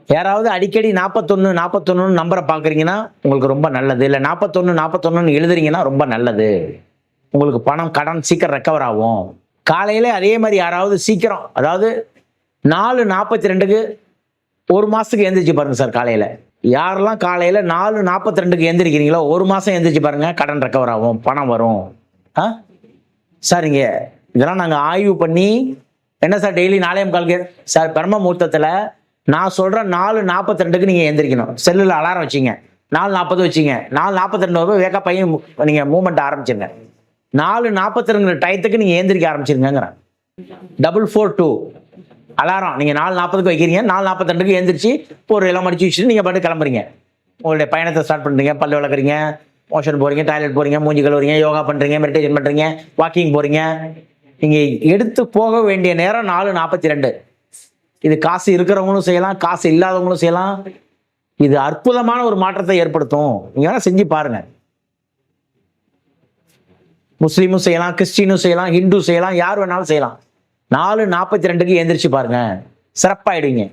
யாராவது அடிக்கடி 41 நம்பரை பார்க்குறீங்கன்னா உங்களுக்கு ரொம்ப நல்லது. இல்லை 41 எழுதுறீங்கன்னா ரொம்ப நல்லது. உங்களுக்கு பணம் கடன் சீக்கிரம் ரெக்கவர் ஆகும். காலையில் அதே மாதிரி யாராவது சீக்கிரம், அதாவது 4:42 ஒரு மாதத்துக்கு எழுந்திரிச்சு பாருங்க சார். காலையில் யாரெல்லாம் காலையில் 4:42 எழுந்திரிக்கிறீங்களோ ஒரு மாதம் எழுந்திரிச்சு பாருங்க, கடன் ரெக்கவர் ஆகும், பணம் வரும். சரிங்க, இதெல்லாம் நாங்கள் ஆய்வு பண்ணி என்ன சார் டெய்லி 4:45 சார் பிரம்ம முகூர்த்தத்தில் நான் சொல்கிறேன் 4:42 நீங்கள் எழுந்திரிக்கணும். செல்லில் அலாரம் வச்சிங்க, 4:40 வச்சிங்க, 4:42 வேக்கப் பையன் நீங்கள் மூவ்மெண்ட் ஆரம்பிச்சிருங்க. 4:42 டயத்துக்கு நீங்கள் எழுந்திரிக்க ஆரம்பிச்சிருங்கிறேன். 442 அலாரம் நீங்கள் 4:40 வைக்கிறீங்க, 4:42 எழுந்திரிச்சு ஒரு எல்லாம் மடிச்சு வச்சுட்டு நீங்கள் பாட்டு கிளம்புறீங்க. உங்களுடைய பயணத்தை ஸ்டார்ட் பண்ணுறீங்க. பல்லு விளக்குறீங்க, மோஷன் போகிறீங்க, டாய்லெட் போகிறீங்க, மூஞ்சி கழுவுறீங்க, யோகா பண்ணுறீங்க, மெடிடேஷன் பண்ணுறீங்க, வாக்கிங் போகிறீங்க. நீங்கள் எடுத்து போக வேண்டிய நேரம் 4:42. இது காசு இருக்கிறவங்களும் செய்யலாம், காசு இல்லாதவங்களும் செய்யலாம். இது அற்புதமான ஒரு மாற்றத்தை ஏற்படுத்தும். நீங்கள் வேணால் செஞ்சு பாருங்கள். முஸ்லீமும் செய்யலாம், கிறிஸ்டினும் செய்யலாம், ஹிந்து செய்யலாம், யார் வேணாலும் செய்யலாம். 4:42 எந்திரிச்சு பாருங்க, சிறப்பாயிடுவீங்க.